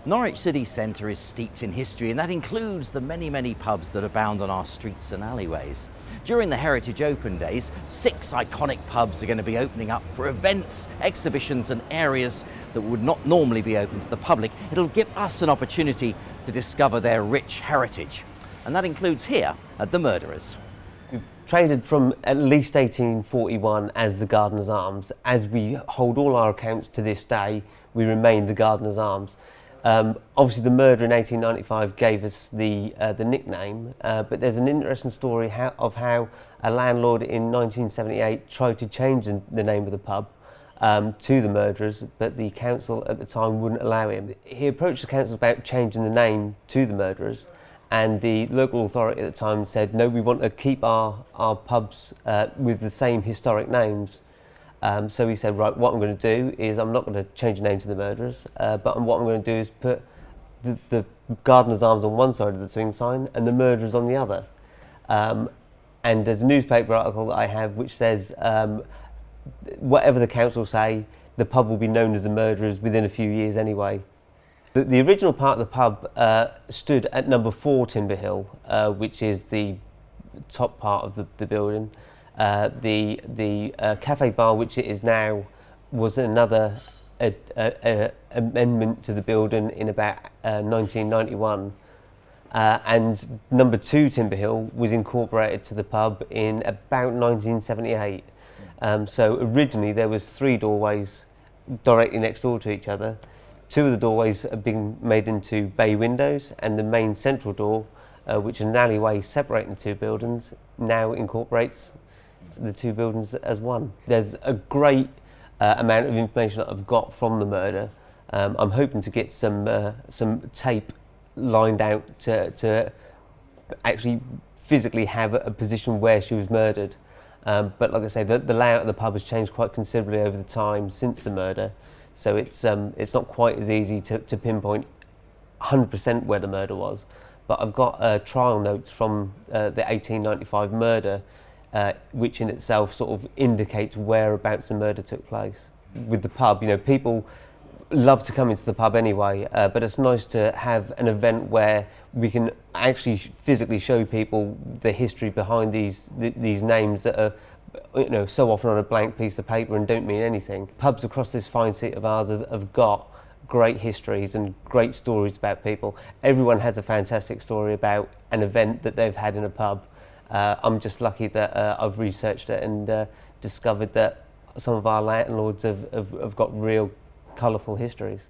Norwich city centre is steeped in history, and that includes the many pubs that abound on our streets and alleyways. During the Heritage Open Days, 6 iconic pubs are going to be opening up for events, exhibitions and areas that would not normally be open to the public. It'll give us an opportunity to discover their rich heritage, and that includes here at the Murderers. We've traded from at least 1841 as the Gardener's Arms. As we hold all our accounts to this day, we remain the Gardener's Arms. Obviously the murder in 1895 gave us the nickname, but there's an interesting story of how a landlord in 1978 tried to change the name of the pub to the Murderers, but the council at the time wouldn't allow him. He approached the council about changing the name to the Murderers, and the local authority at the time said, no, we want to keep our pubs with the same historic names. So he said, right, what I'm going to do is I'm not going to change the name to the Murderers, but what I'm going to do is put the Gardener's Arms on one side of the swing sign and the Murderers on the other. And there's a newspaper article that I have which says, whatever the council say, the pub will be known as the Murderers within a few years anyway. The original part of the pub stood at number 4 Timberhill, which is the top part of the building. The cafe bar, which it is now, was another amendment to the building in about 1991. And number 2 Timberhill was incorporated to the pub in about 1978. So originally there was 3 doorways directly next door to each other. 2 of the doorways have been made into bay windows, and the main central door, which is an alleyway separating the 2 buildings, now incorporates the 2 buildings as one. There's a great amount of information that I've got from the murder. I'm hoping to get some tape lined out to actually physically have a position where she was murdered. But like I say, the layout of the pub has changed quite considerably over the time since the murder, so it's not quite as easy to pinpoint 100% where the murder was. But I've got trial notes from the 1895 murder, which in itself sort of indicates whereabouts the murder took place. With the pub, you know, people love to come into the pub anyway, but it's nice to have an event where we can actually physically show people the history behind these names that are, you know, so often on a blank piece of paper and don't mean anything. Pubs across this fine city of ours have got great histories and great stories about people. Everyone has a fantastic story about an event that they've had in a pub. I'm just lucky that I've researched it and discovered that some of our landlords have got real colourful histories.